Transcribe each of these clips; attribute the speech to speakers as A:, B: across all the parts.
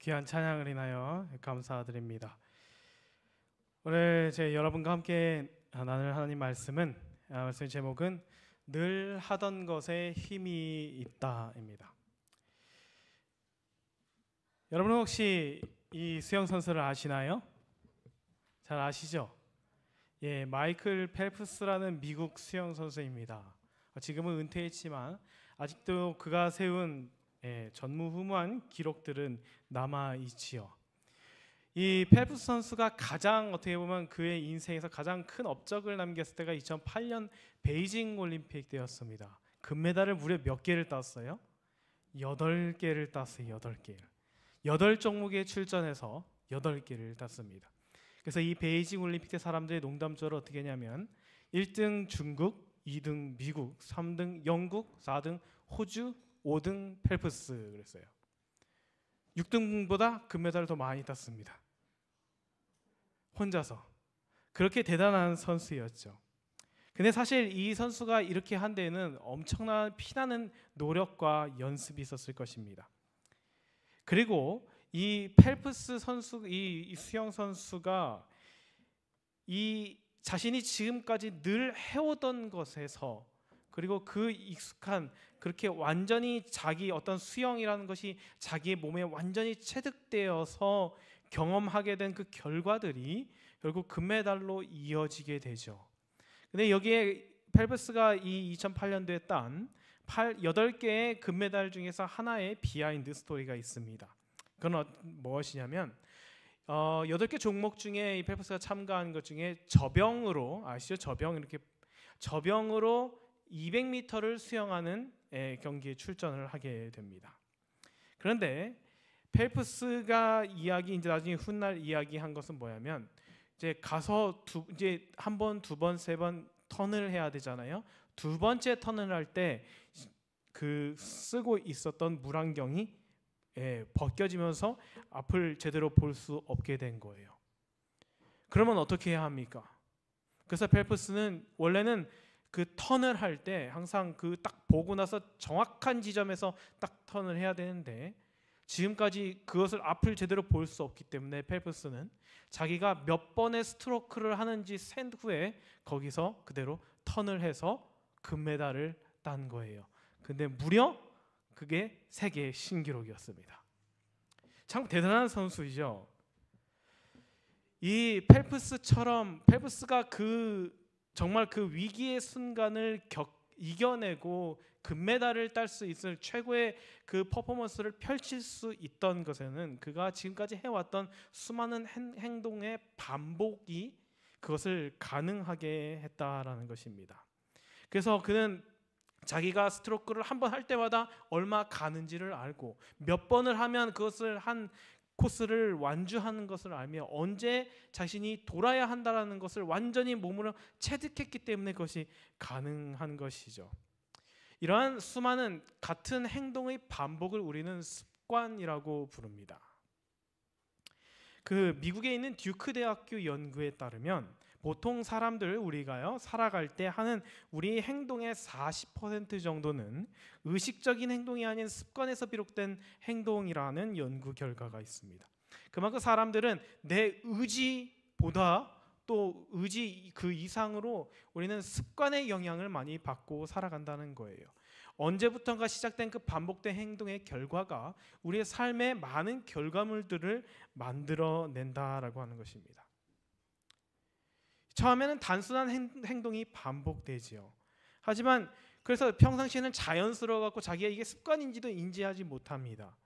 A: 귀한 찬양을 인하여 감사드립니다. 오늘 여러분과 함께 나눌 하나님 말씀은 말씀의 제목은 늘 하던 것에 힘이 있다입니다. 여러분은 혹시 이 수영 선수를 아시나요? 잘 아시죠? 예, 마이클 펠프스라는 미국 수영 선수입니다. 지금은 은퇴했지만 아직도 그가 세운 전무후무한 기록들은 남아 있지요. 이 펠프스 선수가 가장 어떻게 보면 그의 인생에서 가장 큰 업적을 남겼을 때가 2008년 베이징 올림픽 때였습니다. 금메달을 무려 몇 개를 땄어요? 8개를 땄어요. 8개를. 8종목에 출전해서 8개를 땄습니다. 그래서 이 베이징 올림픽 때 사람들이 농담조로 어떻게 했냐면 1등 중국, 2등 미국, 3등 영국, 4등 호주, 5등 펠프스 그랬어요. 6등보다 금메달을 더 많이 땄습니다. 혼자서. 그렇게 대단한 선수였죠. 근데 사실 이 선수가 이렇게 한 데에는 엄청난 피나는 노력과 연습이 있었을 것입니다. 그리고 이 펠프스 선수, 이 수영 선수가 이 자신이 지금까지 늘 해오던 것에서 그리고 그 익숙한 그렇게 완전히 자기 어떤 수영이라는 것이 자기의 몸에 완전히 체득되어서 경험하게 된 그 결과들이 결국 금메달로 이어지게 되죠. 근데 여기에 펠프스가 이 2008년도에 딴 8개의 금메달 중에서 하나의 비하인드 스토리가 있습니다. 그건 무엇이냐면 8개 종목 중에 이 펠프스가 참가한 것 중에 저병으로 아시죠? 저병으로 200m를 수영하는 경기에 출전을 하게 됩니다. 그런데 펠프스가 이제 나중에 훗날 이야기한 것은 뭐냐면 이제 가서 이제 한 번, 두 번, 세 번 턴을 해야 되잖아요. 두 번째 턴을 할 때 그 쓰고 있었던 물안경이 벗겨지면서 앞을 제대로 볼 수 없게 된 거예요. 그러면 어떻게 해야 합니까? 그래서 펠프스는 원래는 그 턴을 할 때 항상 그 딱 보고 나서 정확한 지점에서 딱 턴을 해야 되는데 지금까지 그것을 앞을 제대로 볼 수 없기 때문에 펠프스는 자기가 몇 번의 스트로크를 하는지 센 후에 거기서 그대로 턴을 해서 금메달을 딴 거예요. 근데 무려 그게 세계 신기록이었습니다. 참 대단한 선수이죠. 이 펠프스가 정말 그 위기의 순간을 이겨내고 금메달을 딸 수 있을 최고의 그 퍼포먼스를 펼칠 수 있던 것에는 그가 지금까지 해왔던 수많은 행동의 반복이 그것을 가능하게 했다라는 것입니다. 그래서 그는 자기가 스트로크를 한 번 할 때마다 얼마 가는지를 알고 몇 번을 하면 그것을 한 코스를 완주하는 것을 알며 언제 자신이 돌아야 한다는 것을 완전히 몸으로 체득했기 때문에 그것이 가능한 것이죠. 이러한 수많은 같은 행동의 반복을 우리는 습관이라고 부릅니다. 그 미국에 있는 듀크 대학교 연구에 따르면 보통 사람들 우리가요 살아갈 때 하는 우리 행동의 40% 정도는 의식적인 행동이 아닌 습관에서 비롯된 행동이라는 연구 결과가 있습니다. 그만큼 사람들은 내 의지보다 또 의지 그 이상으로 우리는 습관의 영향을 많이 받고 살아간다는 거예요. 언제부턴가 시작된 그 반복된 행동의 결과가 우리의 삶에 많은 결과물들을 만들어낸다라고 하는 것입니다. 처음에는 단순한 행동이 반복되지요. 하지만 그래서 평상시에는 자연스러워갖고 자기가 이게 습관인지도 인지하지 못합니다.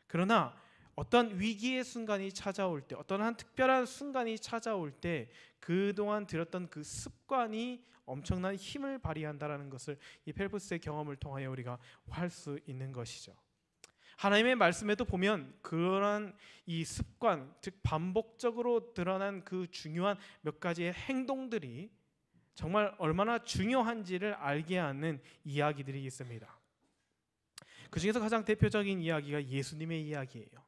A: 그러나 어떤 위기의 순간이 찾아올 때, 어떤 한 특별한 순간이 찾아올 때 그동안 들였던 그 습관이 엄청난 힘을 발휘한다는 것을 이 펠프스의 경험을 통하여 우리가 할 수 있는 것이죠. 하나님의 말씀에도 보면 그런 이 습관, 즉 반복적으로 드러난 그 중요한 몇 가지의 행동들이 정말 얼마나 중요한지를 알게 하는 이야기들이 있습니다. 그 중에서 가장 대표적인 이야기가 예수님의 이야기예요.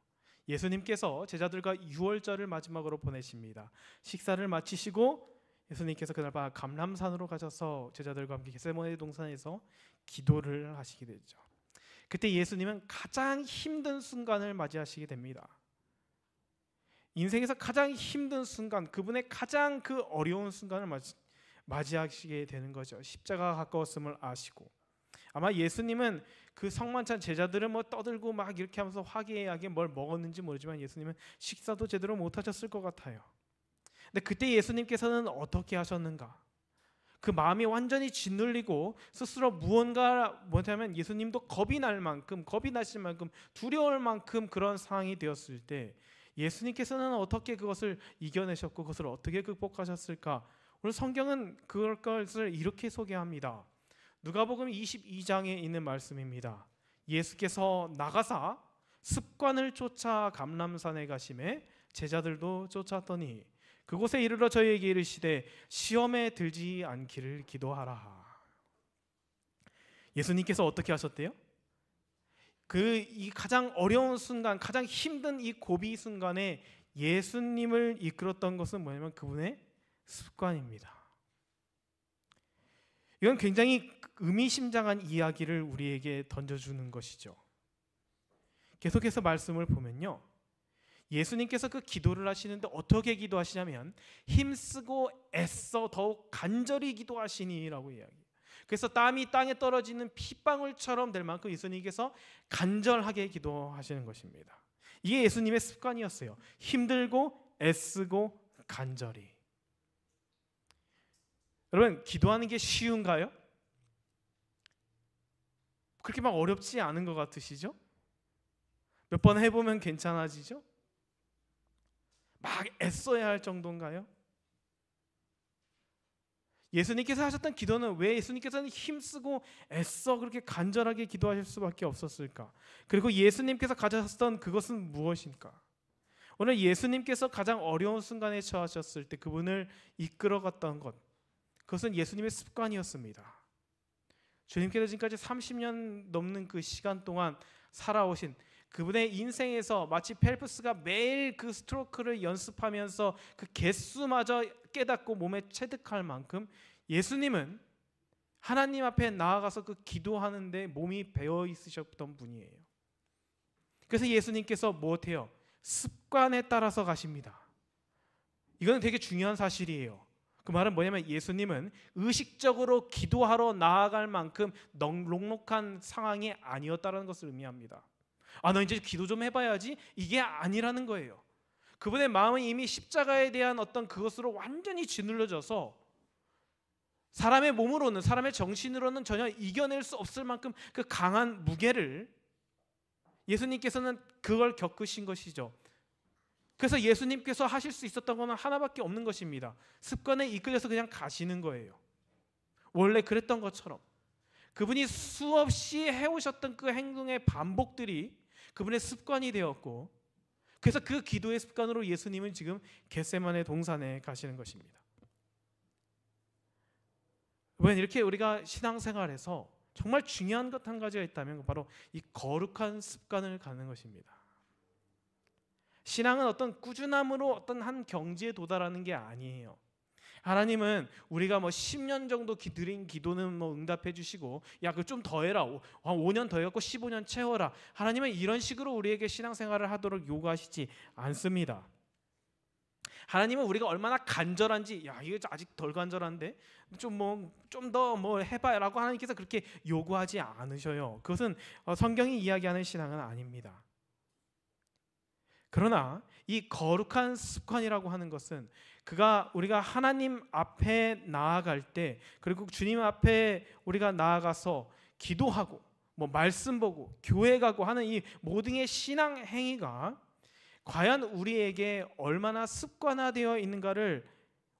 A: 예수님께서 제자들과 유월절을 마지막으로 보내십니다. 식사를 마치시고 예수님께서 그날 밤 감람산으로 가셔서 제자들과 함께 겟세마네 동산에서 기도를 하시게 되죠. 그때 예수님은 가장 힘든 순간을 맞이하시게 됩니다. 인생에서 가장 힘든 순간, 그분의 가장 그 어려운 순간을 맞이하시게 되는 거죠. 십자가가 가까웠음을 아시고. 아마 예수님은 그 성만찬 제자들은 뭐 떠들고 막 이렇게 하면서 화기애애하게 뭘 먹었는지 모르지만 예수님은 식사도 제대로 못 하셨을 것 같아요. 근데 그때 예수님께서는 어떻게 하셨는가? 그 마음이 완전히 짓눌리고 스스로 뭐냐면 예수님도 겁이 나실 만큼 두려울 만큼 그런 상황이 되었을 때 예수님께서는 어떻게 그것을 이겨내셨고 그것을 어떻게 극복하셨을까? 오늘 성경은 그것을 이렇게 소개합니다. 누가복음 22장에 있는 말씀입니다. 예수께서 나가사 습관을 쫓아 감람산에 가심에 제자들도 쫓았더니 그곳에 이르러 저희에게 이르시되 시험에 들지 않기를 기도하라. 예수님께서 어떻게 하셨대요? 이 가장 어려운 순간, 가장 힘든 이 고비 순간에 예수님을 이끌었던 것은 뭐냐면 그분의 습관입니다. 이건 굉장히 의미심장한 이야기를 우리에게 던져주는 것이죠. 계속해서 말씀을 보면요, 예수님께서 그 기도를 하시는데 어떻게 기도하시냐면 힘쓰고 애써 더욱 간절히 기도하시니라고 이야기해요. 그래서 땀이 땅에 떨어지는 핏방울처럼 될 만큼 예수님께서 간절하게 기도하시는 것입니다. 이게 예수님의 습관이었어요. 힘들고 애쓰고 간절히. 여러분, 기도하는 게 쉬운가요? 그렇게 막 어렵지 않은 것 같으시죠? 몇 번 해보면 괜찮아지죠? 막 애써야 할 정도인가요? 예수님께서 하셨던 기도는 왜 예수님께서는 힘쓰고 애써 그렇게 간절하게 기도하실 수밖에 없었을까? 그리고 예수님께서 가졌던 그것은 무엇일까? 오늘 예수님께서 가장 어려운 순간에 처하셨을 때 그분을 이끌어갔던 것, 그것은 예수님의 습관이었습니다. 주님께서 지금까지 30년 넘는 그 시간 동안 살아오신 그분의 인생에서 마치 펠프스가 매일 그 스트로크를 연습하면서 그 개수마저 깨닫고 몸에 체득할 만큼 예수님은 하나님 앞에 나아가서 그 기도하는데 몸이 배어 있으셨던 분이에요. 그래서 예수님께서 무엇해요? 습관에 따라서 가십니다. 이거는 되게 중요한 사실이에요. 그 말은 뭐냐면 예수님은 의식적으로 기도하러 나아갈 만큼 넉넉한 상황이 아니었다는 것을 의미합니다. 너 이제 기도 좀 해봐야지, 이게 아니라는 거예요. 그분의 마음은 이미 십자가에 대한 어떤 그것으로 완전히 짓눌려져서 사람의 몸으로는, 사람의 정신으로는 전혀 이겨낼 수 없을 만큼 그 강한 무게를 예수님께서는 그걸 겪으신 것이죠. 그래서 예수님께서 하실 수 있었던 것은 하나밖에 없는 것입니다. 습관에 이끌려서 그냥 가시는 거예요. 원래 그랬던 것처럼 그분이 수없이 해오셨던 그 행동의 반복들이 그분의 습관이 되었고, 그래서 그 기도의 습관으로 예수님은 지금 겟세마네 동산에 가시는 것입니다. 왜 이렇게 우리가 신앙생활에서 정말 중요한 것 한 가지가 있다면 바로 이 거룩한 습관을 갖는 것입니다. 신앙은 어떤 꾸준함으로 어떤 한 경지에 도달하는 게 아니에요. 하나님은 우리가 10년 정도 드린 기도는 응답해 주시고, 야, 그 좀 더 해라, 5년 더 해갖고 15년 채워라. 하나님은 이런 식으로 우리에게 신앙생활을 하도록 요구하시지 않습니다. 하나님은 우리가 얼마나 간절한지, 야, 이거 아직 덜 간절한데 좀 더 해봐라고 하나님께서 그렇게 요구하지 않으셔요. 그것은 성경이 이야기하는 신앙은 아닙니다. 그러나 이 거룩한 습관이라고 하는 것은 우리가 하나님 앞에 나아갈 때, 그리고 주님 앞에 우리가 나아가서 기도하고 말씀 보고 교회 가고 하는 이 모든의 신앙 행위가 과연 우리에게 얼마나 습관화되어 있는가를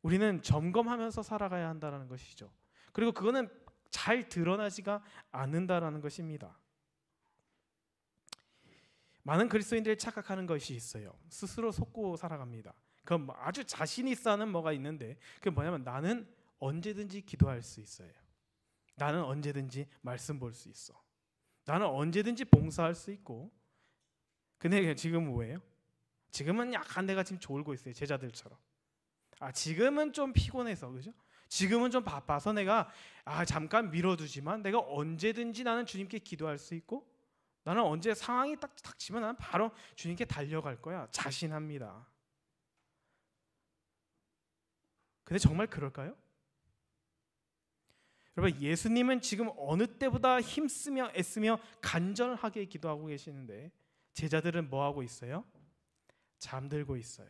A: 우리는 점검하면서 살아가야 한다는 것이죠. 그리고 그거는 잘 드러나지가 않는다라는 것입니다. 많은 그리스도인들이 착각하는 것이 있어요. 스스로 속고 살아갑니다. 그럼 아주 자신 있어 하는 뭐가 있는데, 그게 뭐냐면 나는 언제든지 기도할 수 있어요. 나는 언제든지 말씀 볼 수 있어. 나는 언제든지 봉사할 수 있고. 근데 지금은 뭐예요? 지금은 약간 내가 지금 졸고 있어요. 제자들처럼. 지금은 좀 피곤해서, 그죠? 지금은 좀 바빠서 내가 잠깐 미뤄두지만 내가 언제든지 나는 주님께 기도할 수 있고, 나는 언제 상황이 딱 닥치면 나는 바로 주님께 달려갈 거야. 자신합니다. 근데 정말 그럴까요? 여러분, 예수님은 지금 어느 때보다 힘쓰며 애쓰며 간절하게 기도하고 계시는데 제자들은 뭐 하고 있어요? 잠들고 있어요.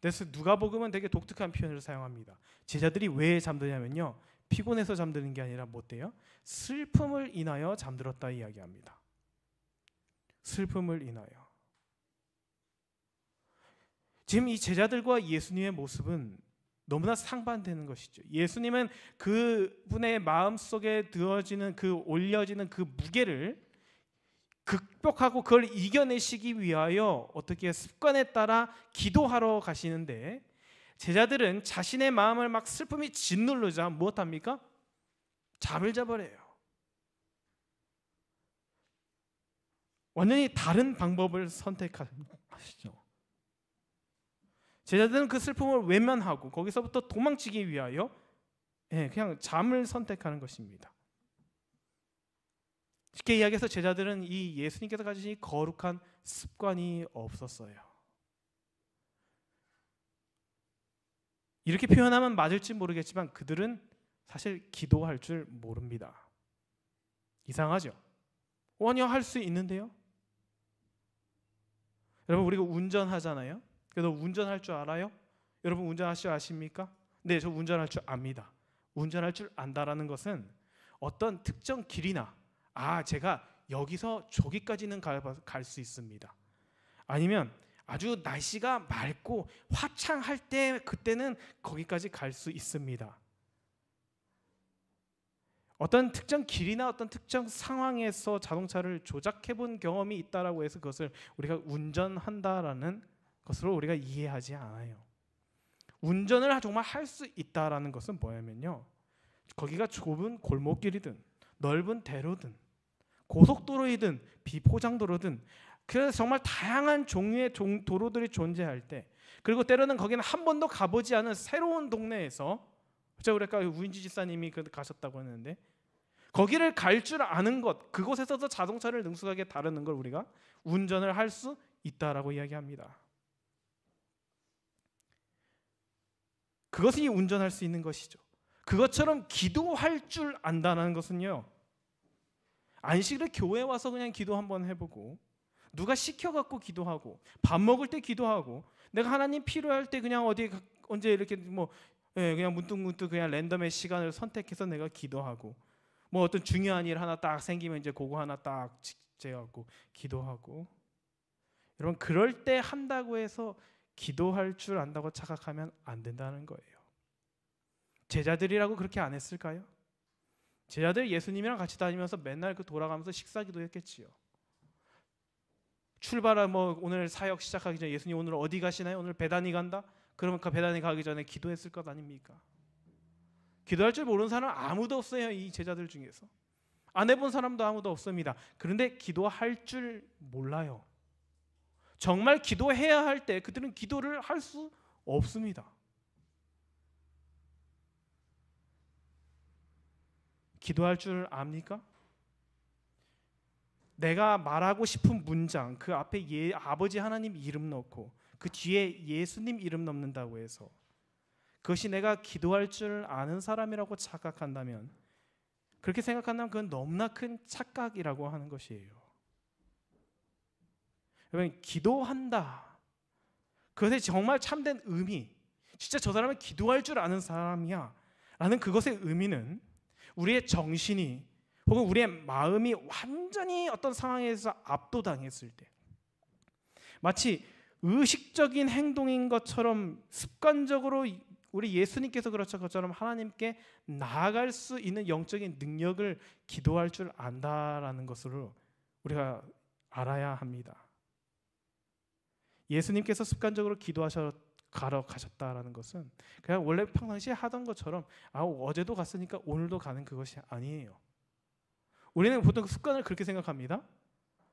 A: 그래서 누가복음은 되게 독특한 표현을 사용합니다. 제자들이 왜 잠드냐면요, 피곤해서 잠드는 게 아니라 뭐 어때요? 슬픔을 인하여 잠들었다 이야기합니다. 슬픔을 인하여. 지금 이 제자들과 예수님의 모습은 너무나 상반되는 것이죠. 예수님은 그분의 마음속에 드어지는 올려지는 그 무게를 극복하고 그걸 이겨내시기 위하여 어떻게 습관에 따라 기도하러 가시는데, 제자들은 자신의 마음을 막 슬픔이 짓누르자 무엇합니까? 잠을 자버려요. 완전히 다른 방법을 선택하시죠. 제자들은 그 슬픔을 외면하고 거기서부터 도망치기 위하여 그냥 잠을 선택하는 것입니다. 쉽게 이야기해서 제자들은 이 예수님께서 가지신 거룩한 습관이 없었어요. 이렇게 표현하면 맞을지 모르겠지만 그들은 사실 기도할 줄 모릅니다. 이상하죠? 아니요, 할 수 있는데요. 여러분, 우리가 운전하잖아요. 그래서 운전할 줄 알아요? 여러분, 운전할 줄 아십니까? 네, 저 운전할 줄 압니다. 운전할 줄 안다라는 것은 어떤 특정 길이나 제가 여기서 저기까지는 갈 수 있습니다. 아니면 아주 날씨가 맑고 화창할 때 그때는 거기까지 갈 수 있습니다. 어떤 특정 길이나 어떤 특정 상황에서 자동차를 조작해 본 경험이 있다라고 해서 그것을 우리가 운전한다라는 것으로 우리가 이해하지 않아요. 운전을 정말 할 수 있다라는 것은 뭐냐면요, 거기가 좁은 골목길이든 넓은 대로든 고속도로이든 비포장도로든, 그래서 정말 다양한 종류의 도로들이 존재할 때, 그리고 때로는 거기는 한 번도 가보지 않은 새로운 동네에서, 제가 우리 아까 우인지 집사님이 가셨다고 했는데, 거기를 갈 줄 아는 것, 그곳에서도 자동차를 능숙하게 다루는 걸 우리가 운전을 할 수 있다라고 이야기합니다. 그것이 운전할 수 있는 것이죠. 그것처럼 기도할 줄 안다는 것은요, 안식일에 교회 와서 그냥 기도 한번 해보고, 누가 시켜갖고 기도하고, 밥 먹을 때 기도하고, 내가 하나님 필요할 때 그냥 언제 이렇게 그냥 문득문득 그냥 랜덤의 시간을 선택해서 내가 기도하고, 어떤 중요한 일 하나 딱 생기면 이제 그거 하나 딱 제갖고 기도하고. 여러분, 그럴 때 한다고 해서 기도할 줄 안다고 착각하면 안 된다는 거예요. 제자들이라고 그렇게 안 했을까요? 제자들 예수님이랑 같이 다니면서 맨날 돌아가면서 식사기도 했겠지요. 오늘 사역 시작하기 전에 예수님 오늘 어디 가시나요? 오늘 베다니 간다? 그러면 그 베다니 가기 전에 기도했을 것 아닙니까? 기도할 줄 모르는 사람 아무도 없어요. 이 제자들 중에서 안 해본 사람도 아무도 없습니다. 그런데 기도할 줄 몰라요. 정말 기도해야 할 때 그들은 기도를 할 수 없습니다. 기도할 줄 압니까? 내가 말하고 싶은 문장 그 앞에 아버지 하나님 이름 넣고 그 뒤에 예수님 이름 넣는다고 해서 그것이 내가 기도할 줄 아는 사람이라고 착각한다면, 그렇게 생각한다면 그건 너무나 큰 착각이라고 하는 것이에요. 여러분, 기도한다, 그것의 정말 참된 의미, 진짜 저 사람은 기도할 줄 아는 사람이야 라는 그것의 의미는 우리의 정신이 혹은 우리의 마음이 완전히 어떤 상황에서 압도당했을 때, 마치 의식적인 행동인 것처럼 습관적으로 우리 예수님께서 그렇죠, 그것처럼 하나님께 나아갈 수 있는 영적인 능력을 기도할 줄 안다라는 것으로 우리가 알아야 합니다. 예수님께서 습관적으로 가러 가셨다라는 것은 그냥 원래 평상시에 하던 것처럼 어제도 갔으니까 오늘도 가는 그것이 아니에요. 우리는 보통 습관을 그렇게 생각합니다.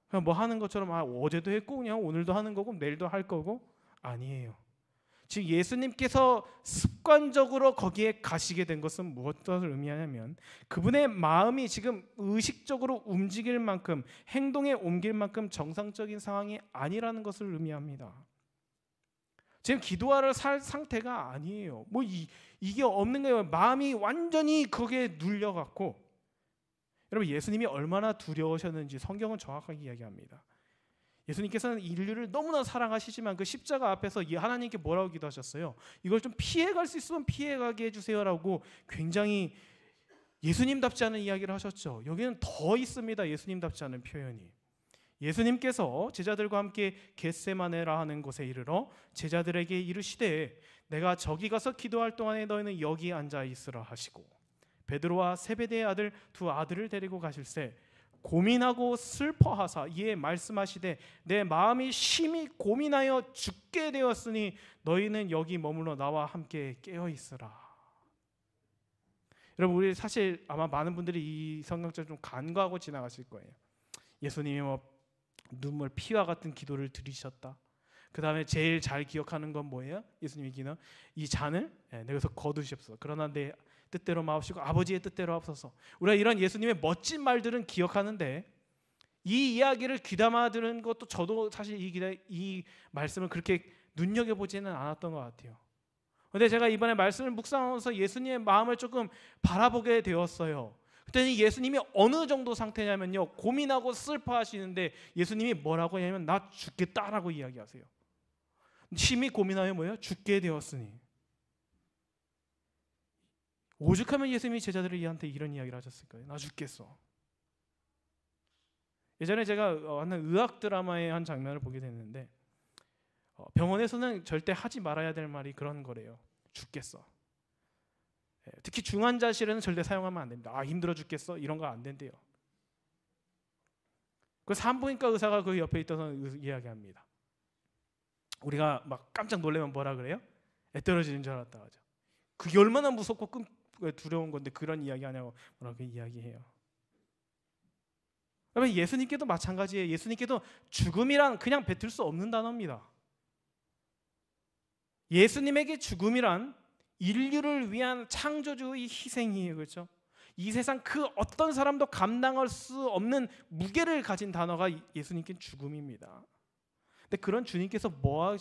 A: 그냥 하는 것처럼 어제도 했고 그냥 오늘도 하는 거고 내일도 할 거고, 아니에요. 지금 예수님께서 습관적으로 거기에 가시게 된 것은 무엇을 의미하냐면, 그분의 마음이 지금 의식적으로 움직일 만큼, 행동에 옮길 만큼 정상적인 상황이 아니라는 것을 의미합니다. 지금 기도하러 살 상태가 아니에요. 이게 없는 거예요. 마음이 완전히 거기에 눌려갖고. 여러분, 예수님이 얼마나 두려우셨는지 성경은 정확하게 이야기합니다. 예수님께서는 인류를 너무나 사랑하시지만 그 십자가 앞에서 하나님께 뭐라고 기도하셨어요? 이걸 좀 피해갈 수 있으면 피해가게 해주세요라고 굉장히 예수님답지 않은 이야기를 하셨죠. 여기는 더 있습니다. 예수님답지 않은 표현이. 예수님께서 제자들과 함께 겟세마네라 하는 곳에 이르러 제자들에게 이르시되 내가 저기 가서 기도할 동안에 너희는 여기 앉아 있으라 하시고 베드로와 세베대의 아들 두 아들을 데리고 가실새 고민하고 슬퍼하사 이에 말씀하시되 내 마음이 심히 고민하여 죽게 되었으니 너희는 여기 머물러 나와 함께 깨어 있으라. 여러분, 우리 사실 아마 많은 분들이 이 성경절 좀 간과하고 지나가실 거예요. 예수님이 눈물 피와 같은 기도를 드리셨다. 그 다음에 제일 잘 기억하는 건 뭐예요? 예수님이 기는 이 잔을 내게서 거두시옵소서. 그러나 내 뜻대로 마옵시고 아버지의 뜻대로 하옵소서. 우리가 이런 예수님의 멋진 말들은 기억하는데 이 이야기를 귀담아 들은 것도 저도 사실 이 말씀을 그렇게 눈여겨보지는 않았던 것 같아요. 그런데 제가 이번에 말씀을 묵상하면서 예수님의 마음을 조금 바라보게 되었어요. 그때는 예수님이 어느 정도 상태냐면요, 고민하고 슬퍼하시는데 예수님이 뭐라고 하냐면 나 죽겠다라고 이야기하세요. 심히 고민하여 뭐예요? 죽게 되었으니. 오죽하면 예수님이 제자들한테 이런 이야기를 하셨을까요? 나 죽겠어. 예전에 제가 하는 의학 드라마의 한 장면을 보게 됐는데 병원에서는 절대 하지 말아야 될 말이 그런 거래요. 죽겠어. 특히 중환자실에는 절대 사용하면 안 됩니다. 아, 힘들어 죽겠어? 이런 거 안 된대요. 그 산부인과 의사가 그 옆에 있던 이야기합니다. 우리가 막 깜짝 놀라면 뭐라 그래요? 애 떨어지는 줄 알았다 하죠. 그게 얼마나 무섭고 두려운 건데 그런 이야기 하냐고 뭐라고 이야기해요. 그러면 예수님께도 마찬가지예요. 예수님께도 죽음이란 그냥 뱉을 수 없는 단어입니다. 예수님에게 죽음이란 인류를 위한 창조주의 희생이에요. 그렇죠? 이 세상 그 어떤 사람도 감당할 수 없는 무게를 가진 단어가 예수님께 죽음입니다. 근데 그런 주님께서 뭐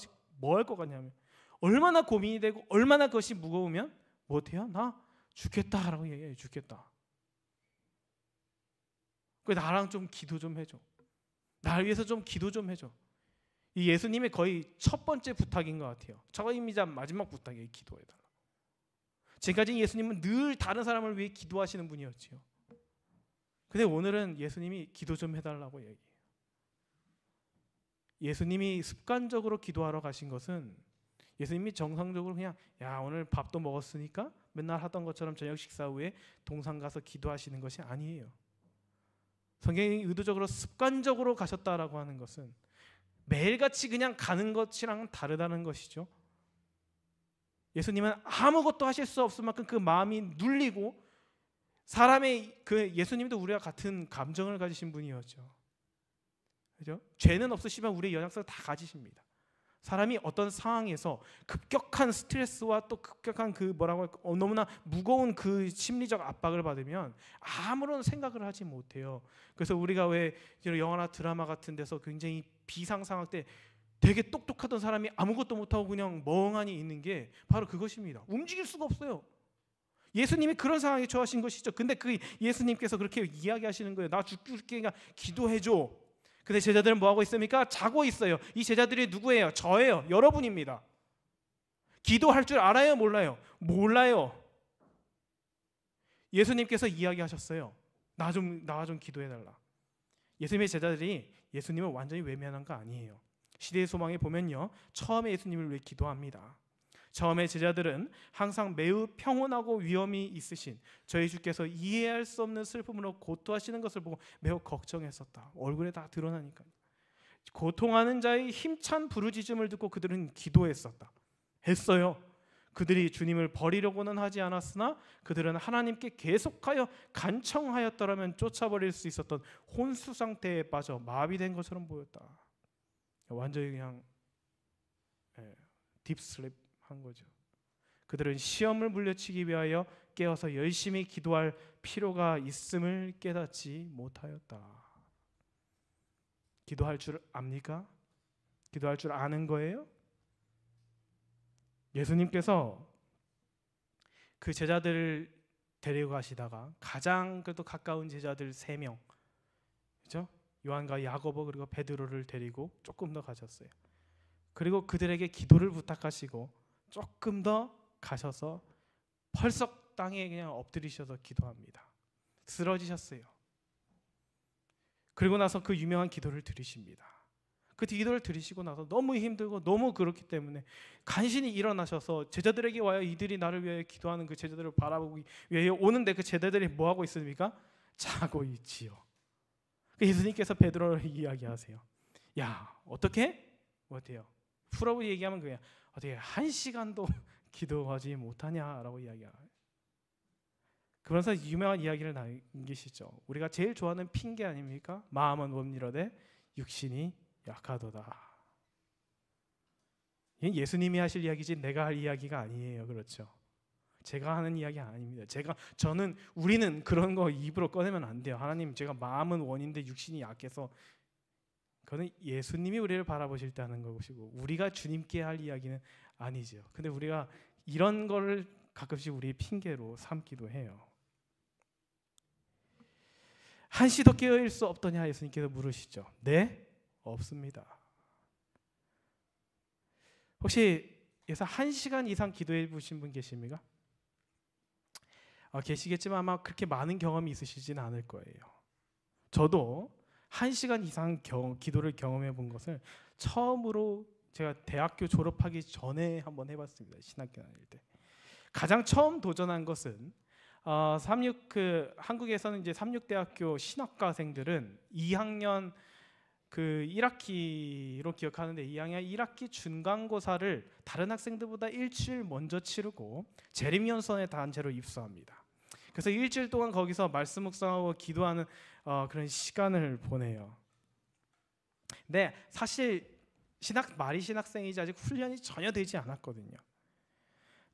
A: 할 것 같냐면 얼마나 고민이 되고 얼마나 그것이 무거우면 못해요? 나 죽겠다라고 얘기해요. 죽겠다. 나랑 좀 기도 좀 해줘. 날 위해서 좀 기도 좀 해줘. 이 예수님의 거의 첫 번째 부탁인 것 같아요. 처음이자 마지막 부탁이에요. 기도해달라. 지금까지 예수님은 늘 다른 사람을 위해 기도하시는 분이었지요. 근데 오늘은 예수님이 기도 좀 해달라고 얘기해요. 예수님이 습관적으로 기도하러 가신 것은 예수님이 정상적으로 그냥 야 오늘 밥도 먹었으니까 맨날 하던 것처럼 저녁 식사 후에 동산 가서 기도하시는 것이 아니에요. 성경이 의도적으로 습관적으로 가셨다라고 하는 것은 매일같이 그냥 가는 것이랑 다르다는 것이죠. 예수님은 아무것도 하실 수 없을 만큼 그 마음이 눌리고 사람의 그 예수님도 우리와 같은 감정을 가지신 분이었죠. 그죠? 죄는 없으시면 우리의 연약성을 다 가지십니다. 사람이 어떤 상황에서 급격한 스트레스와 또 급격한 그 뭐라고 할까 너무나 무거운 그 심리적 압박을 받으면 아무런 생각을 하지 못해요. 그래서 우리가 왜 영화나 드라마 같은 데서 굉장히 비상 상황 때 되게 똑똑하던 사람이 아무것도 못하고 그냥 멍하니 있는 게 바로 그것입니다. 움직일 수가 없어요. 예수님이 그런 상황에 처하신 것이죠. 근데 그 예수님께서 그렇게 이야기하시는 거예요. 나 죽게 기도해줘. 근데 제자들은 뭐하고 있습니까? 자고 있어요. 이 제자들이 누구예요? 저예요. 여러분입니다. 기도할 줄 알아요? 몰라요? 몰라요. 예수님께서 이야기하셨어요. 나 좀 기도해달라. 예수님의 제자들이 예수님을 완전히 외면한 거 아니에요. 시대의 소망에 보면요, 처음에 예수님을 위해 기도합니다. 처음에 제자들은 항상 매우 평온하고 위험이 있으신 저희 주께서 이해할 수 없는 슬픔으로 고통하시는 것을 보고 매우 걱정했었다. 얼굴에 다 드러나니까요. 고통하는 자의 힘찬 부르짖음을 듣고 그들은 기도했었다. 했어요. 그들이 주님을 버리려고는 하지 않았으나 그들은 하나님께 계속하여 간청하였더라면 쫓아버릴 수 있었던 혼수 상태에 빠져 마비된 것처럼 보였다. 완전히 그냥 딥슬립 한 거죠. 그들은 시험을 물리치기 위하여 깨어서 열심히 기도할 필요가 있음을 깨닫지 못하였다. 기도할 줄 압니까? 기도할 줄 아는 거예요? 예수님께서 그 제자들을 데리고 가시다가 가장 그래도 가까운 제자들 3명, 그렇죠? 요한과 야고보 그리고 베드로를 데리고 조금 더 가셨어요. 그리고 그들에게 기도를 부탁하시고 조금 더 가셔서 펄썩 땅에 그냥 엎드리셔서 기도합니다. 쓰러지셨어요. 그리고 나서 그 유명한 기도를 드리십니다. 그 기도를 드리시고 나서 너무 힘들고 너무 그렇기 때문에 간신히 일어나셔서 제자들에게 와요. 이들이 나를 위하여 기도하는 그 제자들을 바라보기 위해 오는데 그 제자들이 뭐 하고 있습니까? 자고 있지요. 예수님께서 베드로를 이야기하세요. 야, 어떻게? 어때요? 풀어보 얘기하면 그냥 어떻게 1시간도 기도하지 못하냐라고 이야기해요. 그러면서 유명한 이야기를 남기시죠. 우리가 제일 좋아하는 핑계 아닙니까? 마음은 원미로되 육신이 약하도다. 이건 예수님이 하실 이야기지 내가 할 이야기가 아니에요. 그렇죠? 제가 하는 이야기 아닙니다. 우리는 그런 거 입으로 꺼내면 안 돼요. 하나님, 제가 마음은 원인데 육신이 약해서. 그거는 예수님이 우리를 바라보실 때 하는 것이고 우리가 주님께 할 이야기는 아니죠. 근데 우리가 이런 거를 가끔씩 우리 핑계로 삼기도 해요. 한시도 깨어있을 수 없더냐 예수님께서 물으시죠. 네? 없습니다. 혹시 예서 1시간 이상 기도해 보신 분 계십니까? 계시겠지만 아마 그렇게 많은 경험이 있으시진 않을 거예요. 저도 1시간 이상 기도를 경험해 본 것을 처음으로 제가 대학교 졸업하기 전에 한번 해봤습니다. 신학교 다닐 때. 가장 처음 도전한 것은 한국에서는 이제 36대학교 신학과생들은 2학년 1학기로 기억하는데 2학년 1학기 중간고사를 다른 학생들보다 일주일 먼저 치르고 재림연수원에 단체로 입소합니다. 그래서 일주일 동안 거기서 말씀 묵상하고 기도하는 그런 시간을 보내요. 근데 사실 말이 신학생이지 아직 훈련이 전혀 되지 않았거든요.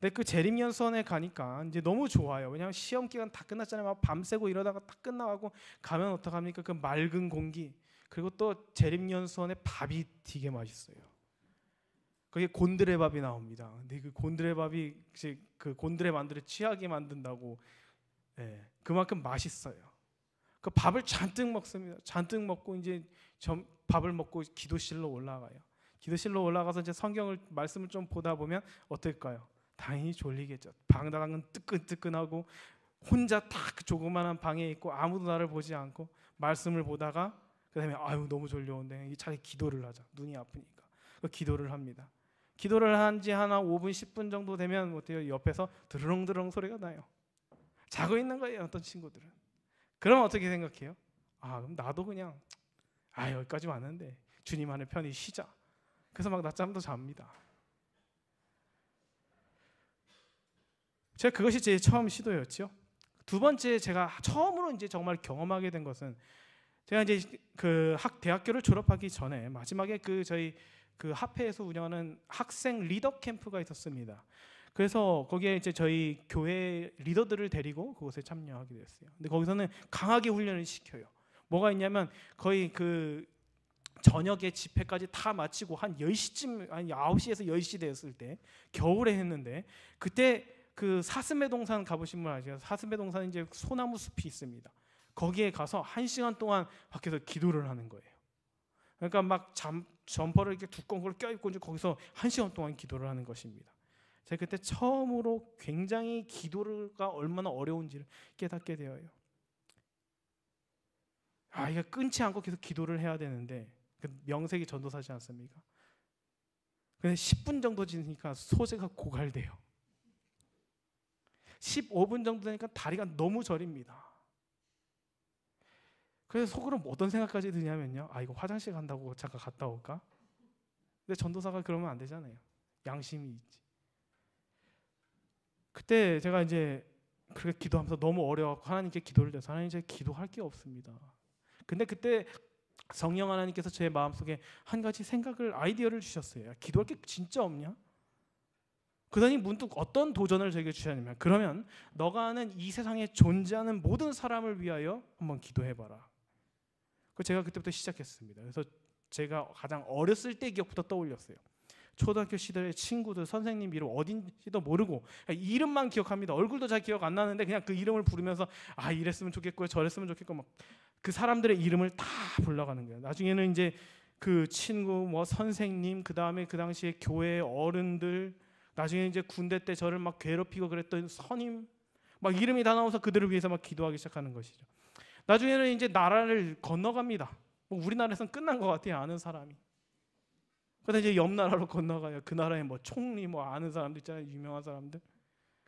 A: 근데 그 재림연수원에 가니까 이제 너무 좋아요. 왜냐하면 시험 기간 다 끝났잖아요. 막 밤새고 이러다가 딱 끝나고 가면 어떡합니까? 그 맑은 공기 그리고 또 재림연수원에 밥이 되게 맛있어요. 거기에 곤드레밥이 나옵니다. 근데 그 곤드레밥이 그 곤드레 만두를 취하게 만든다고 그만큼 맛있어요. 그 밥을 잔뜩 먹습니다. 잔뜩 먹고 이제 밥을 먹고 기도실로 올라가요. 기도실로 올라가서 이제 말씀을 좀 보다 보면 어떨까요? 당연히 졸리겠죠. 방당은 뜨끈뜨끈하고 혼자 딱 조그만한 방에 있고 아무도 나를 보지 않고 말씀을 보다가 그다음에 아유 너무 졸려온데 차라리 기도를 하자. 눈이 아프니까. 기도를 합니다. 기도를 한 지 한 5분 10분 정도 되면 어때요? 옆에서 드르렁드렁 소리가 나요. 자고 있는 거예요. 어떤 친구들은. 그럼 어떻게 생각해요? 그럼 나도 그냥 여기까지 왔는데 주님 안에 편히 쉬자. 그래서 막 낮잠도 잡니다. 제가 그것이 제 처음 시도였죠. 두 번째 제가 처음으로 이제 정말 경험하게 된 것은 제가 이제 대학교를 졸업하기 전에 마지막에 저희 합회에서 운영하는 학생 리더 캠프가 있었습니다. 그래서 거기에 이제 저희 교회 리더들을 데리고 그곳에 참여하게 됐어요. 근데 거기서는 강하게 훈련을 시켜요. 뭐가 있냐면 거의 저녁에 집회까지 다 마치고 한 10시쯤 한 9시에서 10시 됐을 때 겨울에 했는데 그때 사슴의 동산 가보신 분 아시죠? 사슴의 동산은 이제 소나무 숲이 있습니다. 거기에 가서 1시간 동안 밖에서 기도를 하는 거예요. 그러니까 막 점퍼를 이렇게 두꺼운 걸 껴입고 이제 거기서 1시간 동안 기도를 하는 것입니다. 제가 그때 처음으로 굉장히 기도가 얼마나 어려운지를 깨닫게 되어요. 이게 끊지 않고 계속 기도를 해야 되는데 명색이 전도사지 않습니까? 근데 10분 정도 지니까 소재가 고갈돼요. 15분 정도 되니까 다리가 너무 저립니다. 그래서 속으로 어떤 생각까지 드냐면요. 이거 화장실 간다고 잠깐 갔다 올까? 근데 전도사가 그러면 안 되잖아요. 양심이 있지. 그때 제가 이제 그렇게 기도하면서 너무 어려워서 하나님께 기도를 드려서 하나님 제가 기도할 게 없습니다. 근데 그때 성령 하나님께서 제 마음속에 한 가지 아이디어를 주셨어요. 기도할 게 진짜 없냐? 그러니 문득 어떤 도전을 저에게 주셨냐면 그러면 너가 아는 이 세상에 존재하는 모든 사람을 위하여 한번 기도해봐라. 제가 그때부터 시작했습니다. 그래서 제가 가장 어렸을 때 기억부터 떠올렸어요. 초등학교 시절의 친구들, 선생님 이름 어딘지도 모르고 이름만 기억합니다. 얼굴도 잘 기억 안 나는데 그냥 그 이름을 부르면서 아 이랬으면 좋겠고 저랬으면 좋겠고 막 그 사람들의 이름을 다 불러가는 거예요. 나중에는 이제 그 친구, 뭐 선생님, 그 다음에 그 당시에 교회 어른들, 나중에 이제 군대 때 저를 막 괴롭히고 그랬던 선임, 막 이름이 다 나와서 그들을 위해서 막 기도하기 시작하는 것이죠. 나중에는 이제 나라를 건너갑니다. 뭐 우리나라에서는 끝난 것 같아요. 아는 사람이. 그런데 이제 옆 나라로 건너가요. 그 나라에 뭐 총리, 뭐 아는 사람들 있잖아요. 유명한 사람들.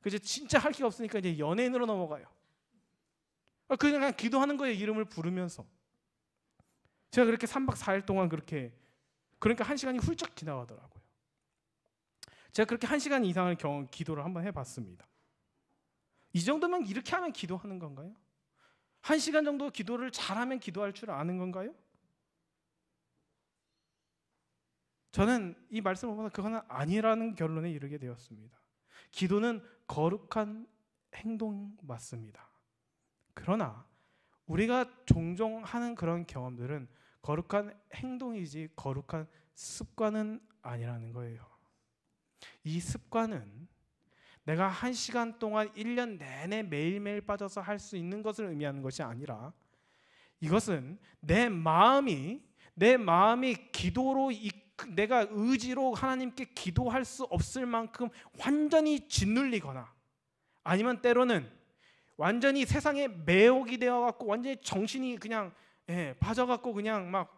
A: 그래서 진짜 할 게 없으니까 이제 연예인으로 넘어가요. 그냥 기도하는 거예요. 이름을 부르면서. 제가 그렇게 3박 4일 동안 그러니까 1시간이 훌쩍 지나가더라고요. 제가 그렇게 1시간 이상을 기도를 한번 해봤습니다. 이 정도면 이렇게 하면 기도하는 건가요? 1시간 정도 기도를 잘하면 기도할 줄 아는 건가요? 저는 이 말씀을 보면서 그건 아니라는 결론에 이르게 되었습니다. 기도는 거룩한 행동 맞습니다. 그러나 우리가 종종 하는 그런 경험들은 거룩한 행동이지 거룩한 습관은 아니라는 거예요. 이 습관은 내가 1시간 동안 1년 내내 매일매일 빠져서 할 수 있는 것을 의미하는 것이 아니라 이것은 내 마음이 기도로 내가 의지로 하나님께 기도할 수 없을 만큼 완전히 짓눌리거나 아니면 때로는 완전히 세상에 매혹이 되어갖고 완전히 정신이 그냥 빠져갖고 그냥 막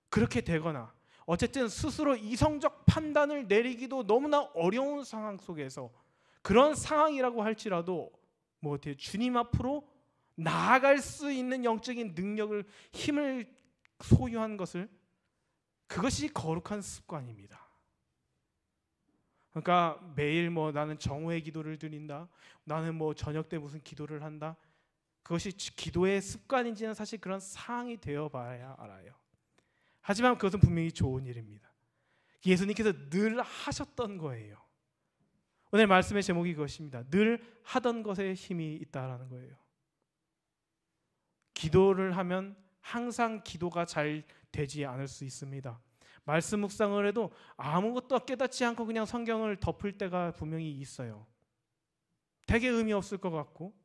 A: 그렇게 되거나 어쨌든 스스로 이성적 판단을 내리기도 너무나 어려운 상황 속에서 그런 상황이라고 할지라도 뭐 어떻게 주님 앞으로 나아갈 수 있는 영적인 능력을 힘을 소유한 것을 그것이 거룩한 습관입니다. 그러니까 매일 뭐 나는 정오의 기도를 드린다. 나는 뭐 저녁 때 무슨 기도를 한다. 그것이 기도의 습관인지는 사실 그런 상황이 되어봐야 알아요. 하지만 그것은 분명히 좋은 일입니다. 예수님께서 늘 하셨던 거예요. 오늘 말씀의 제목이 그것입니다. 늘 하던 것에 힘이 있다라는 거예요. 기도를 하면 항상 기도가 잘 되지 않을 수 있습니다. 말씀 묵상을 해도 아무것도 깨닫지 않고 그냥 성경을 덮을 때가 분명히 있어요. 되게 의미 없을 것 같고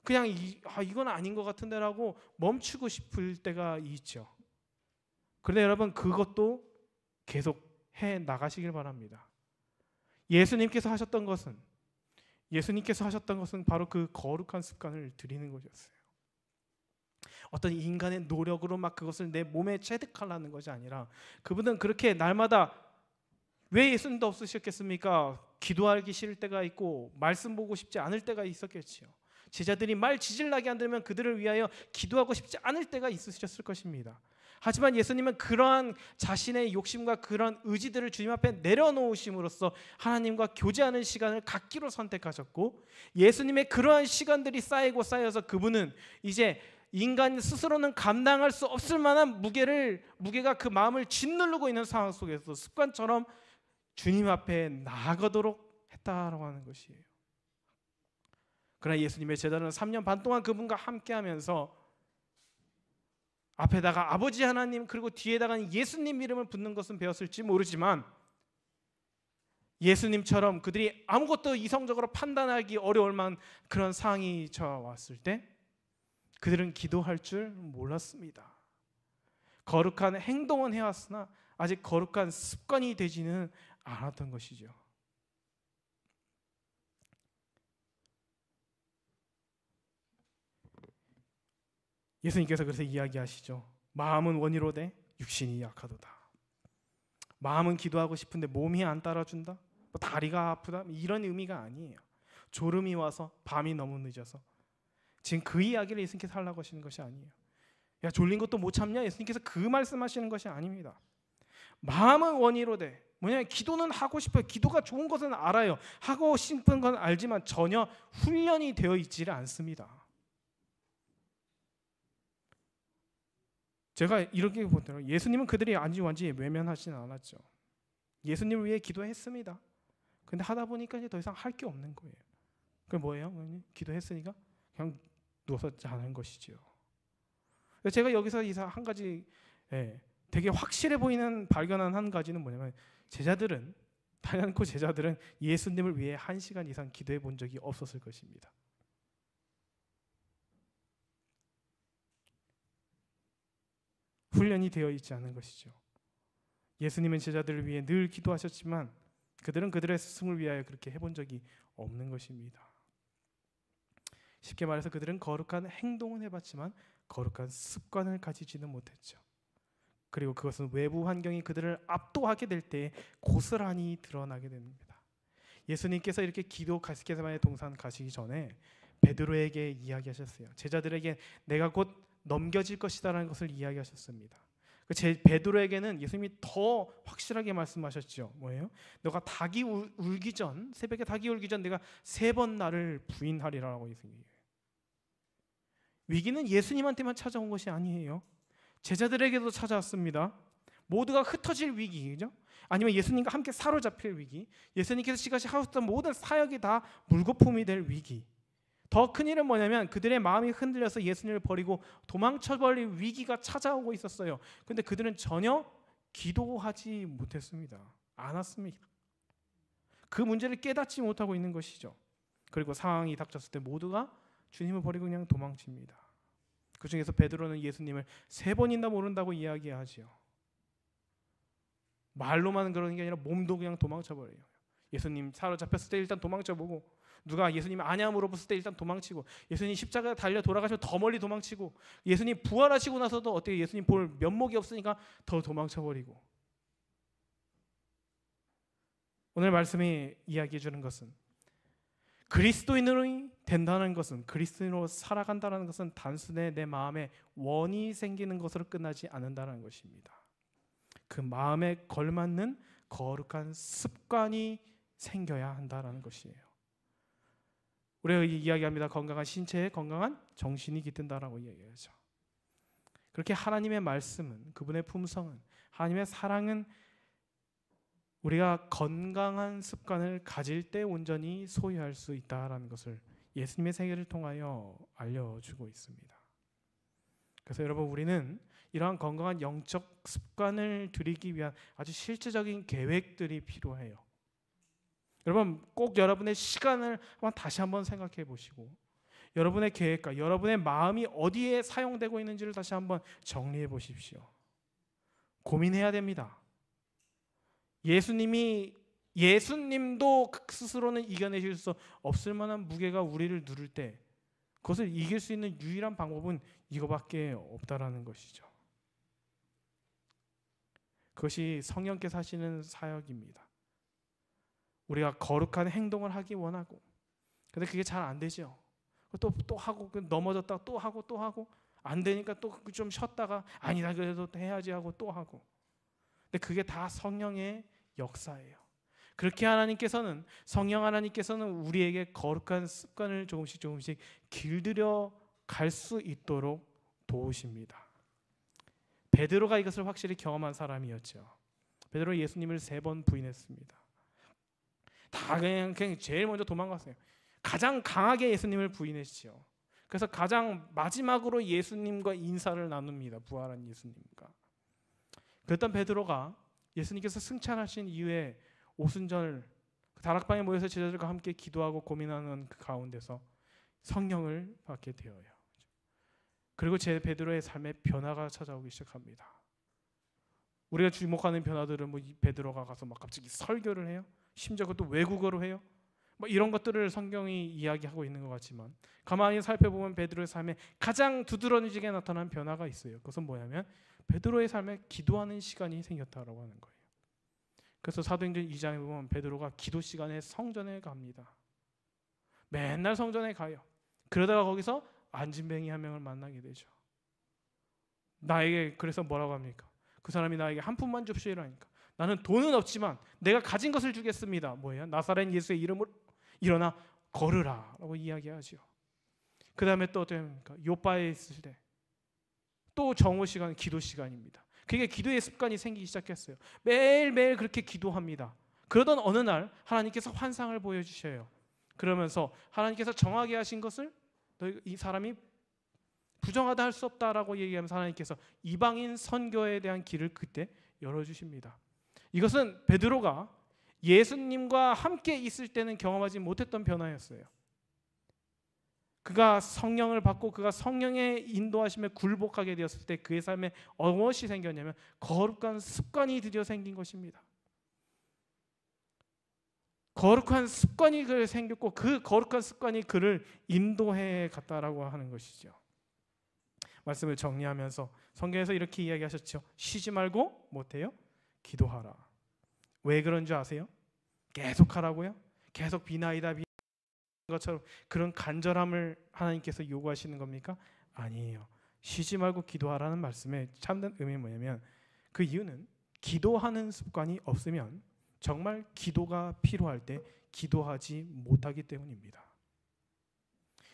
A: 그냥 이건 아닌 것 같은데라고 멈추고 싶을 때가 있죠. 그런데 여러분 그것도 계속 해 나가시길 바랍니다. 예수님께서 하셨던 것은 바로 그 거룩한 습관을 들이는 것이었어요. 어떤 인간의 노력으로 막 그것을 내 몸에 체득하려는 것이 아니라 그분은 그렇게 날마다 왜 예수님도 없으셨겠습니까? 기도하기 싫을 때가 있고 말씀 보고 싶지 않을 때가 있었겠지요. 제자들이 말 지질나게 안 들으면 그들을 위하여 기도하고 싶지 않을 때가 있으셨을 것입니다. 하지만 예수님은 그러한 자신의 욕심과 그런 의지들을 주님 앞에 내려놓으심으로써 하나님과 교제하는 시간을 갖기로 선택하셨고 예수님의 그러한 시간들이 쌓이고 쌓여서 그분은 이제 인간 스스로는 감당할 수 없을 만한 무게가 그 마음을 짓누르고 있는 상황 속에서 습관처럼 주님 앞에 나아가도록 했다라고 하는 것이에요. 그러나 예수님의 제자는 3년 반 동안 그분과 함께하면서 앞에다가 아버지 하나님 그리고 뒤에다가 예수님 이름을 붙는 것은 배웠을지 모르지만 예수님처럼 그들이 아무것도 이성적으로 판단하기 어려울 만한 그런 상황이 저왔을 때 그들은 기도할 줄 몰랐습니다. 거룩한 행동은 해왔으나 아직 거룩한 습관이 되지는 않았던 것이죠. 예수님께서 그래서 이야기하시죠. 마음은 원이로되 육신이 약하도다. 마음은 기도하고 싶은데 몸이 안 따라준다. 뭐 다리가 아프다. 이런 의미가 아니에요. 졸음이 와서 밤이 너무 늦어서 지금 그 이야기를 예수님께서 하려고 하시는 것이 아니에요. 야 졸린 것도 못 참냐? 예수님께서 그 말씀하시는 것이 아닙니다. 마음은 원이로되 뭐냐면 기도는 하고 싶어요. 기도가 좋은 것은 알아요. 하고 싶은 건 알지만 전혀 훈련이 되어 있지를 않습니다. 제가 이렇게 보더라고요. 예수님은 그들이 완전히 외면하지는 않았죠. 예수님을 위해 기도했습니다. 근데 하다 보니까 이제 더 이상 할 게 없는 거예요. 그게 뭐예요? 기도했으니까 그냥 누워서 자는 것이지요. 제가 여기서 한 가지 되게 확실해 보이는 발견한 한 가지는 뭐냐면 단연코 제자들은 예수님을 위해 1시간 이상 기도해 본 적이 없었을 것입니다. 훈련이 되어 있지 않은 것이죠. 예수님은 제자들을 위해 늘 기도하셨지만 그들은 그들의 스승을 위하여 그렇게 해본 적이 없는 것입니다. 쉽게 말해서 그들은 거룩한 행동은 해봤지만 거룩한 습관을 가지지는 못했죠. 그리고 그것은 외부 환경이 그들을 압도하게 될 때 고스란히 드러나게 됩니다. 예수님께서 이렇게 기도 겟세마네 동산 가시기 전에 베드로에게 이야기하셨어요. 제자들에게 내가 곧 넘겨질 것이다라는 것을 이야기하셨습니다. 베드로에게는 예수님이 더 확실하게 말씀하셨죠. 뭐예요? 너가 닭이 울기 전, 새벽에 닭이 울기 전 내가 3번 나를 부인하리라고 예수님이. 위기는 예수님한테만 찾아온 것이 아니에요. 제자들에게도 찾아왔습니다. 모두가 흩어질 위기죠. 아니면 예수님과 함께 사로잡힐 위기, 예수님께서 지금까지 하셨던 모든 사역이 다 물거품이 될 위기. 더 큰 일은 뭐냐면 그들의 마음이 흔들려서 예수님을 버리고 도망쳐버릴 위기가 찾아오고 있었어요. 그런데 그들은 전혀 기도하지 못했습니다. 안 왔습니다. 그 문제를 깨닫지 못하고 있는 것이죠. 그리고 상황이 닥쳤을 때 모두가 주님을 버리고 그냥 도망칩니다. 그 중에서 베드로는 예수님을 3번이나 모른다고 이야기하지요. 말로만 그러는 게 아니라 몸도 그냥 도망쳐버려요. 예수님 사로잡혔을 때 일단 도망쳐보고, 누가 예수님 아냐 물어봤을 때 일단 도망치고, 예수님 십자가에 달려 돌아가시면 더 멀리 도망치고, 예수님 부활하시고 나서도 어떻게 예수님 볼 면목이 없으니까 더 도망쳐버리고. 오늘 말씀이 이야기해 주는 것은 그리스도인으로 된다는 것은, 그리스도인으로 살아간다는 것은 단순히 내 마음에 원이 생기는 것으로 끝나지 않는다는 것입니다. 그 마음에 걸맞는 거룩한 습관이 생겨야 한다는 것이에요. 우리가 이야기합니다. 건강한 신체에 건강한 정신이 깃든다라고 이야기하죠. 그렇게 하나님의 말씀은, 그분의 품성은, 하나님의 사랑은 우리가 건강한 습관을 가질 때 온전히 소유할 수 있다라는 것을 예수님의 생애를 통하여 알려주고 있습니다. 그래서 여러분, 우리는 이러한 건강한 영적 습관을 들이기 위한 아주 실질적인 계획들이 필요해요. 여러분, 꼭 여러분의 시간을 다시 한번 생각해 보시고 여러분의 계획과 여러분의 마음이 어디에 사용되고 있는지를 다시 한번 정리해 보십시오. 고민해야 됩니다. 예수님도 스스로는 이겨내실 수 없을 만한 무게가 우리를 누를 때 그것을 이길 수 있는 유일한 방법은 이거밖에 없다라는 것이죠. 그것이 성령께서 하시는 사역입니다. 우리가 거룩한 행동을 하기 원하고, 근데 그게 잘 안 되죠. 또 하고, 넘어졌다가 또 하고 안 되니까 또 좀 쉬었다가 아니다 그래도 해야지 하고 또 하고. 근데 그게 다 성령의 역사예요. 그렇게 성령 하나님께서는 우리에게 거룩한 습관을 조금씩 길들여 갈 수 있도록 도우십니다. 베드로가 이것을 확실히 경험한 사람이었죠. 베드로 예수님을 3번 부인했습니다. 다 그냥 제일 먼저 도망갔어요. 가장 강하게 예수님을 부인했죠. 그래서 가장 마지막으로 예수님과 인사를 나눕니다. 부활한 예수님과. 그랬던 베드로가 예수님께서 승천하신 이후에 오순절 다락방에 모여서 제자들과 함께 기도하고 고민하는 그 가운데서 성령을 받게 되어요. 그리고 베드로의 삶에 변화가 찾아오기 시작합니다. 우리가 주목하는 변화들은 베드로가 가서 갑자기 설교를 해요. 심지어 그것도 외국어로 해요. 이런 것들을 성경이 이야기하고 있는 것 같지만 가만히 살펴보면 베드로의 삶에 가장 두드러지게 나타난 변화가 있어요. 그것은 뭐냐면 베드로의 삶에 기도하는 시간이 생겼다라고 하는 거예요. 그래서 사도행전 2장에 보면 베드로가 기도 시간에 성전에 갑니다. 맨날 성전에 가요. 그러다가 거기서 안진뱅이 한 명을 만나게 되죠. 나에게 그래서 뭐라고 합니까? 그 사람이 나에게 한 푼만 줍시오라니까. 나는 돈은 없지만 내가 가진 것을 주겠습니다. 뭐예요? 나사렛 예수의 이름으로 일어나 걸으라 라고 이야기하죠. 그 다음에 또 어떻게 합니까? 요바에 있을 때 또 정오 시간, 기도 시간입니다. 그게 기도의 습관이 생기기 시작했어요. 매일매일 그렇게 기도합니다. 그러던 어느 날 하나님께서 환상을 보여주셔요. 그러면서 하나님께서 정하게 하신 것을 이 사람이 부정하다 할 수 없다라고 얘기하면서 하나님께서 이방인 선교에 대한 길을 그때 열어주십니다. 이것은 베드로가 예수님과 함께 있을 때는 경험하지 못했던 변화였어요. 그가 성령을 받고 그가 성령의 인도하심에 굴복하게 되었을 때 그의 삶에 무엇이 생겼냐면 거룩한 습관이 드디어 생긴 것입니다. 거룩한 습관이 그를 생겼고 그 거룩한 습관이 그를 인도해 갔다라고 하는 것이죠. 말씀을 정리하면서 성경에서 이렇게 이야기하셨죠. 쉬지 말고 못해요? 기도하라. 왜 그런 줄 아세요? 계속 하라고요? 계속 비나이다 비나이다 것처럼 그런 간절함을 하나님께서 요구하시는 겁니까? 아니에요. 쉬지 말고 기도하라는 말씀의 참된 의미는 뭐냐면 그 이유는 기도하는 습관이 없으면 정말 기도가 필요할 때 기도하지 못하기 때문입니다.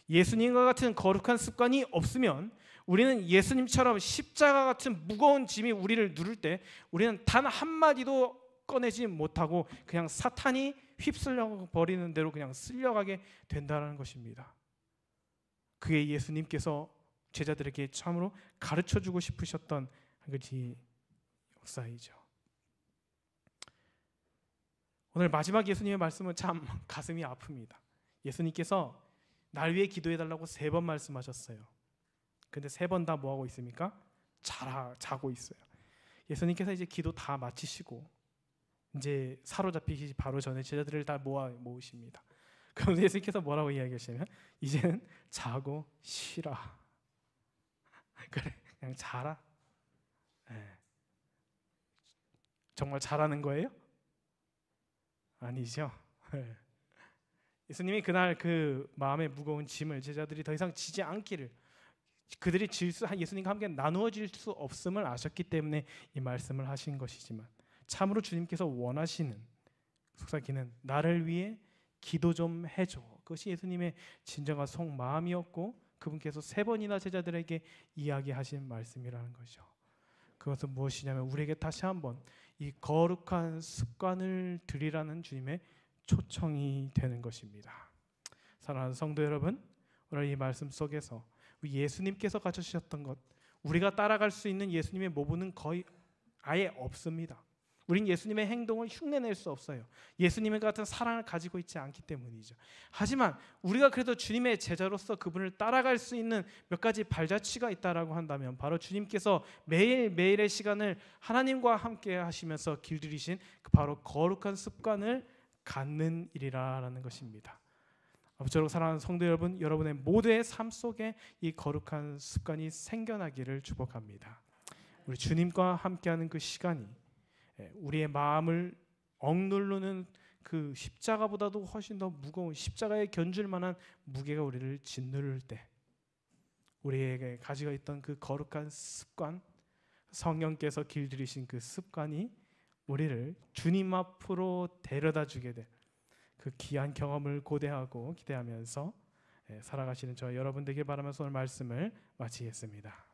A: 예수님과 같은 거룩한 습관이 없으면 우리는 예수님처럼 십자가 같은 무거운 짐이 우리를 누를 때 우리는 단 한마디도 꺼내지 못하고 그냥 사탄이 휩쓸려 버리는 대로 그냥 쓸려가게 된다는 것입니다. 그게 예수님께서 제자들에게 참으로 가르쳐주고 싶으셨던 한 가지 역사이죠. 오늘 마지막 예수님의 말씀은 참 가슴이 아픕니다. 예수님께서 날 위해 기도해달라고 3번 말씀하셨어요. 근데 3번 다 뭐하고 있습니까? 자고 있어요. 예수님께서 이제 기도 다 마치시고 이제 사로잡히기 바로 전에 제자들을 다 모으십니다. 그럼 예수님께서 뭐라고 이야기하시냐면 이제는 자고 쉬라. 그래, 그냥 자라. 네. 정말 자라는 거예요? 아니죠. 네. 예수님이 그날 그 마음의 무거운 짐을 제자들이 더 이상 지지 않기를 그들이 예수님과 함께 나누어질 수 없음을 아셨기 때문에 이 말씀을 하신 것이지만 참으로 주님께서 원하시는 속삭이는 나를 위해 기도 좀 해줘. 그것이 예수님의 진정한 속마음이었고 그분께서 3번이나 제자들에게 이야기하신 말씀이라는 거죠. 그것은 무엇이냐면 우리에게 다시 한번 이 거룩한 습관을 들이라는 주님의 초청이 되는 것입니다. 사랑하는 성도 여러분, 오늘 이 말씀 속에서 예수님께서 가르치셨던 것, 우리가 따라갈 수 있는 예수님의 모범은 거의 아예 없습니다. 우린 예수님의 행동을 흉내낼 수 없어요. 예수님의 같은 사랑을 가지고 있지 않기 때문이죠. 하지만 우리가 그래도 주님의 제자로서 그분을 따라갈 수 있는 몇 가지 발자취가 있다라고 한다면 바로 주님께서 매일매일의 시간을 하나님과 함께 하시면서 길들이신 그 바로 거룩한 습관을 갖는 일이라는 것입니다. 아무쪼록 사랑하는 성도 여러분, 여러분의 모두의 삶 속에 이 거룩한 습관이 생겨나기를 축복합니다. 우리 주님과 함께하는 그 시간이 우리의 마음을 억누르는 그 십자가보다도 훨씬 더 무거운 십자가에 견줄 만한 무게가 우리를 짓누를 때 우리에게 가지고 있던 그 거룩한 습관, 성령께서 길들이신 그 습관이 우리를 주님 앞으로 데려다 주게 된 그 귀한 경험을 고대하고 기대하면서 살아가시는 저 여러분 되길 바라면서 오늘 말씀을 마치겠습니다.